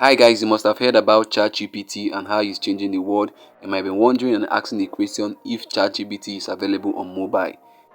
Hi guys, you must have heard about ChatGPT and how it's changing the world. You might be wondering and asking the question if ChatGPT is available on mobile.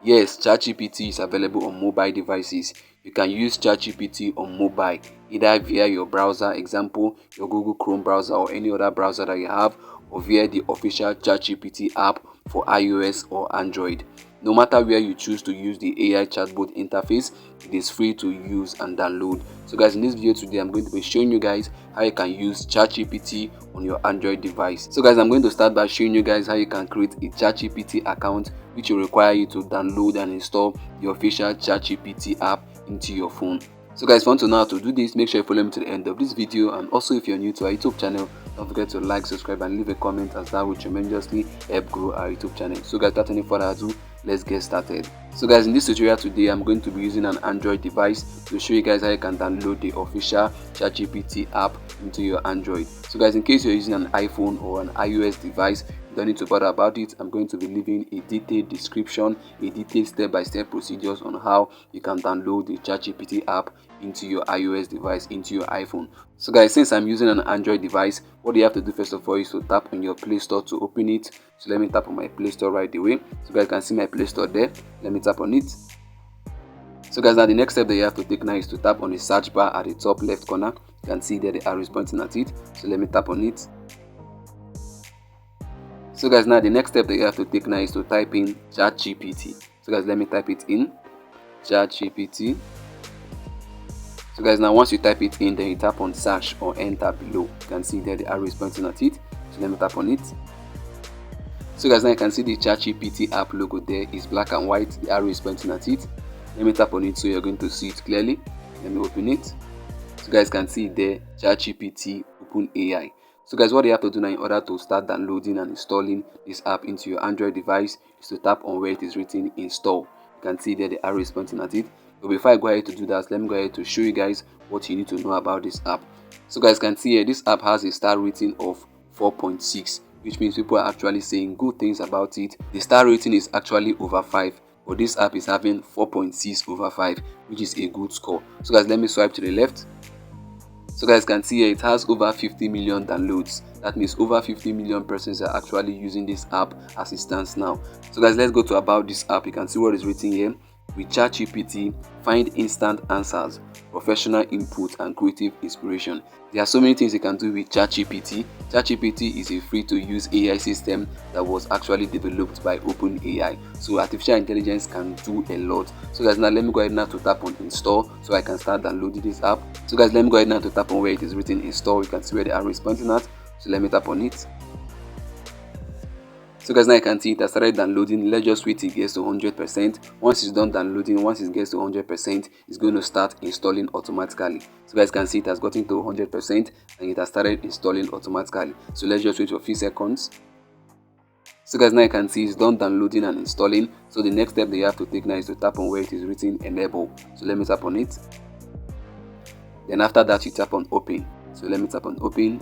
Yes, ChatGPT is available on mobile devices. You can use ChatGPT on mobile, either via your browser, example, your Google Chrome browser or any other browser that you have, or via the official ChatGPT app for iOS or Android. No matter where you choose to use the AI chatbot interface, it is free to use and download. So guys, in this video today, I'm going to be showing you guys how you can use ChatGPT on your Android device. So guys, I'm going to start by showing you guys how you can create a ChatGPT account, which will require you to download and install the official ChatGPT app into your phone. So guys, if you want to know how to do this, make sure you follow me to the end of this video, and also if you're new to our YouTube channel, don't forget to like, subscribe and leave a comment, as that will tremendously help grow our YouTube channel. So guys, without any further ado, let's get started. So guys, in this tutorial today, I'm going to be using an Android device to show you guys how you can download the official ChatGPT app into your Android. So guys, in case you're using an iPhone or an iOS device, you don't need to bother about it. I'm going to be leaving a detailed description, a detailed step-by-step procedures on how you can download the ChatGPT app into your iOS device, into your iPhone. So guys, since I'm using an Android device, what you have to do first of all is to tap on your Play Store to open it. So let me tap on my Play Store right away. So guys can see my Play Store there. Let me tap on it. So guys, now the next step that you have to take now is to tap on the search bar at the top left corner. You can see there the arrow is pointing at it. So let me tap on it. So guys, now the next step that you have to take now is to type in ChatGPT. So guys, let me type it in, ChatGPT. So guys, now once you type it in, then you tap on search or enter below. You can see there the arrow is pointing at it. So let me tap on it. So guys, now you can see the ChatGPT app logo there is black and white. The arrow is pointing at it. Let me tap on it so you're going to see it clearly. Let me open it. So guys can see there ChatGPT OpenAI. So guys, what you have to do now in order to start downloading and installing this app into your Android device is to tap on where it is written install. You can see there the arrow is pointing at it. But before I go ahead to do that, let me go ahead to show you guys what you need to know about this app. So guys can see here, this app has a star rating of 4.6, which means people are actually saying good things about it. The star rating is actually over 5, but this app is having 4.6 over 5, which is a good score. So guys, let me swipe to the left. So guys can see here, it has over 50 million downloads. That means over 50 million persons are actually using this app as it stands now. So guys, let's go to about this app. You can see what is written here. With ChatGPT, find instant answers, professional input and creative inspiration. There are so many things you can do with ChatGPT. ChatGPT is a free-to-use AI system that was actually developed by OpenAI. So artificial intelligence can do a lot. So guys, now let me go ahead now to tap on install so I can start downloading this app. So guys, let me go ahead now to tap on where it is written install. You can see where the arrow is pointing at. So let me tap on it. So guys, now you can see it has started downloading. Let's just wait till it gets to 100%. Once it's done downloading, once it gets to 100%, it's going to start installing automatically. So guys can see it has gotten to 100% and it has started installing automatically. So let's just wait for a few seconds. So guys, now you can see it's done downloading and installing. So the next step that you have to take now is to tap on where it is written enable. So let me tap on it. Then after that, you tap on open. So let me tap on open.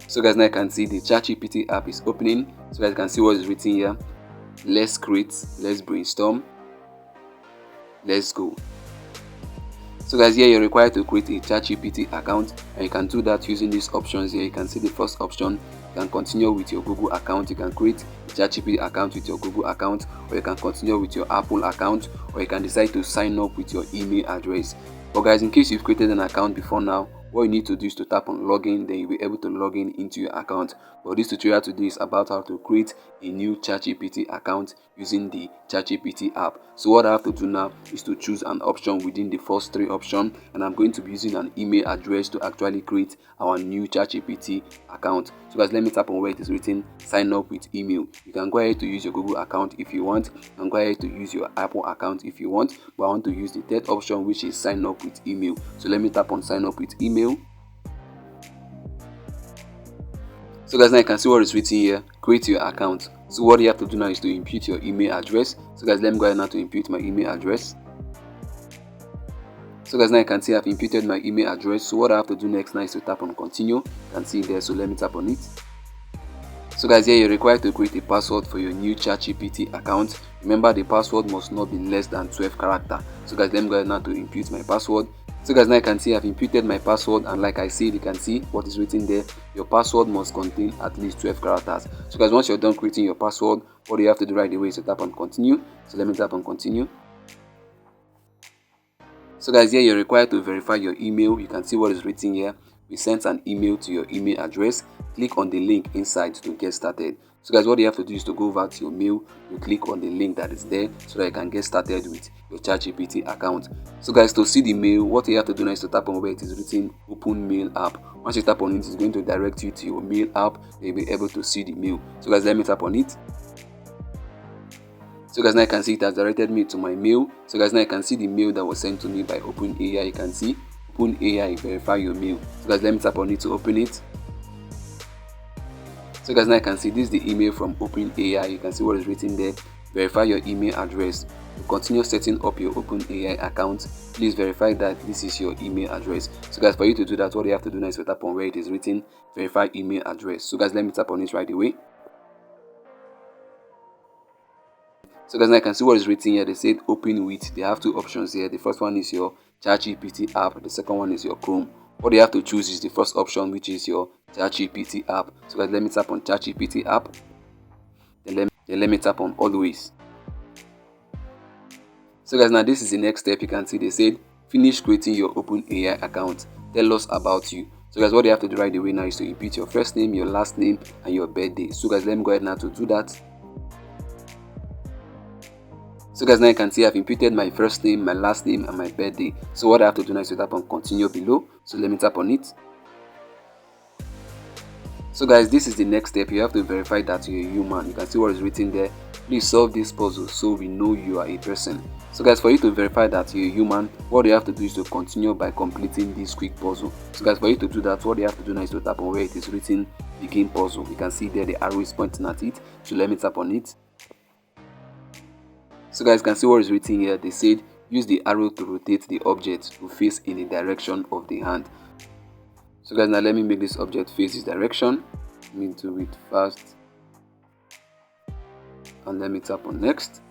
So guys, now you can see the ChatGPT app is opening. So guys can see what is written here. Let's create, let's brainstorm, let's go. So guys, here you're required to create a ChatGPT account, and you can do that using these options here. You can see the first option. You can continue with your Google account. You can create a ChatGPT account with your Google account, or you can continue with your Apple account, or you can decide to sign up with your email address. But guys, in case you've created an account before now, what you need to do is to tap on login, then you'll be able to log in into your account. But this tutorial today is about how to create a new ChatGPT account using the ChatGPT app. So what I have to do now is to choose an option within the first 3 options, and I'm going to be using an email address to actually create our new ChatGPT account. So guys, let me tap on where it is written sign up with email. You can go ahead to use your Google account if you want, and go ahead to use your Apple account if you want, but I want to use the third option, which is sign up with email. So let me tap on sign up with email. So guys, now you can see what is written here, create your account. So what you have to do now is to input your email address. So guys, let me go ahead now to input my email address. So guys, now you can see I've inputted my email address. So what I have to do next now is to tap on continue. You can see there, so let me tap on it. So guys, here you're required to create a password for your new ChatGPT account. Remember, the password must not be less than 12 characters. So guys, let me go ahead now to input my password. So guys, now you can see I've inputted my password, and like I said, you can see what is written there. Your password must contain at least 12 characters. So guys, once you're done creating your password, what you have to do right away is to tap on continue. So let me tap on continue. So guys, here you're required to verify your email. You can see what is written here. We sent an email to your email address. Click on the link inside to get started. So guys, what you have to do is to go over to your mail, you click on the link that is there so that you can get started with your ChatGPT account. So guys, to see the mail, what you have to do now is to tap on where it is written open mail app. Once you tap on it, it's going to direct you to your mail app. You'll be able to see the mail. So guys, let me tap on it. So guys, now you can see it has directed me to my mail. So guys, now you can see the mail that was sent to me by OpenAI. You can see OpenAI verify your mail. So guys, let me tap on it to open it. So guys, now you can see this is the email from OpenAI. You can see what is written there. Verify your email address. To continue setting up your OpenAI account, please verify that this is your email address. So guys, for you to do that, what you have to do now is to tap on where it is written verify email address. So guys, let me tap on it right away. So guys, now you can see what is written here. They said open with. They have two options here. The first one is your ChatGPT app. The second one is your Chrome. What you have to choose is the first option, which is your ChatGPT app. So guys, let me tap on ChatGPT app. Then let me tap on always. So guys, now this is the next step. You can see they said finish creating your OpenAI account. Tell us about you. So guys, what you have to do right away now is to input your first name, your last name, and your birthday. So guys, let me go ahead now to do that. So guys, now you can see I've inputted my first name, my last name, and my birthday. So what I have to do now is to tap on continue below. So let me tap on it. So guys, this is the next step. You have to verify that you're a human. You can see what is written there. Please solve this puzzle so we know you are a person. So guys, for you to verify that you're a human, what you have to do is to continue by completing this quick puzzle. So guys, for you to do that, what you have to do now is to tap on where it is written begin puzzle. You can see there the arrow is pointing at it. So let me tap on it. So guys, can see what is written here. They said use the arrow to rotate the object to face in the direction of the hand. So guys, now let me make this object face this direction. Let me do it fast. And let me tap on next.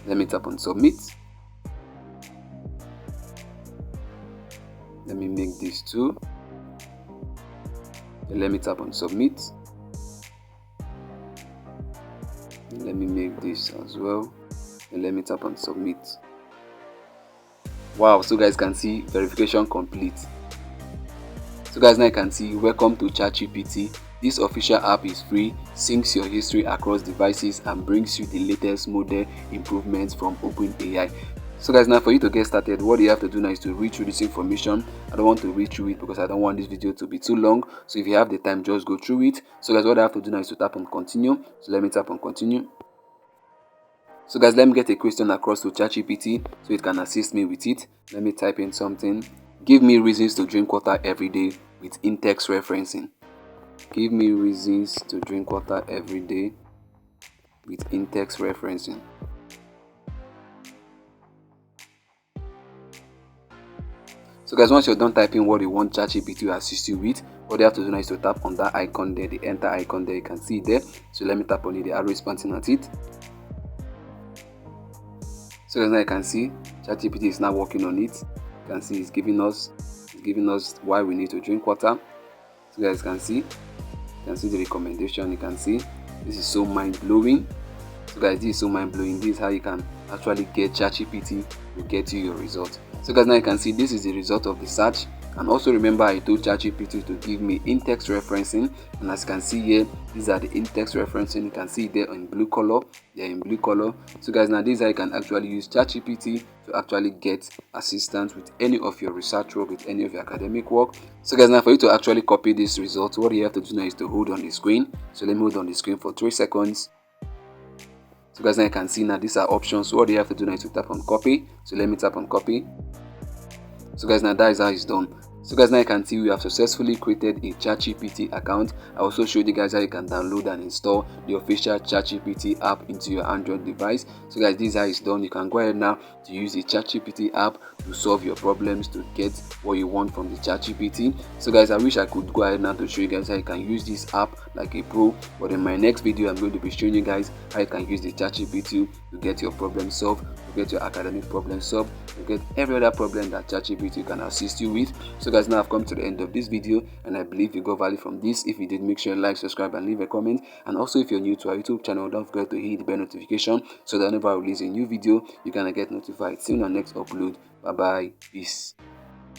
Let me tap on submit. Let me make this too. Then let me tap on submit. And let me make this as well. And let me tap on submit. Wow, so guys can see verification complete. So guys, now you can see welcome to ChatGPT. This official app is free, syncs your history across devices, and brings you the latest model improvements from OpenAI. So guys, now for you to get started, what you have to do now is to read through this information. I don't want to read through it because I don't want this video to be too long. So if you have the time, just go through it. So guys, what I have to do now is to tap on continue. So let me tap on continue. So guys, let me get a question across to ChatGPT so it can assist me with it. Let me type in something. Give me reasons to drink water every day with in-text referencing. Give me reasons to drink water every day with in-text referencing. So guys, once you're done typing what you want ChatGPT to assist you with, what you have to do now is to tap on that icon there, the enter icon there. You can see it there. So let me tap on it. The arrow is pointing at it. So guys, now you can see ChatGPT is now working on it. You can see it's giving us why we need to drink water. So guys can see, you can see the recommendation. You can see this is so mind-blowing. So guys, this is so mind-blowing. This is how you can actually get ChatGPT to get you your result. So guys, now you can see this is the result of the search. And also remember, I told ChatGPT to give me in-text referencing, and as you can see here, these are the in-text referencing. You can see there in blue color. They're in blue color. So guys, now this is how you can actually use ChatGPT to actually get assistance with any of your research work, with any of your academic work. So guys, now for you to actually copy this result, what you have to do now is to hold on the screen. So let me hold on the screen for 3 seconds. So guys, now you can see now these are options. So what you have to do now is to tap on copy. So let me tap on copy. So guys, now that is how it's done. So guys, now you can see we have successfully created a ChatGPT account. I also showed you guys how you can download and install the official ChatGPT app into your Android device. So guys, this is how it's done. You can go ahead now to use the ChatGPT app to solve your problems, to get what you want from the ChatGPT. So guys, I wish I could go ahead now to show you guys how you can use this app like a pro, but in my next video I'm going to be showing you guys how you can use the ChatGPT to get your problem solved, to you get your academic problem solved, you get every other problem that ChatGPT can assist you with. So guys, now I've come to the end of this video, and I believe you got value from this. If you did, make sure you like, subscribe, and leave a comment. And also, if you're new to our YouTube channel, don't forget to hit the bell notification so that whenever I release a new video, you're gonna get notified. See you in our next upload. Bye bye. Peace.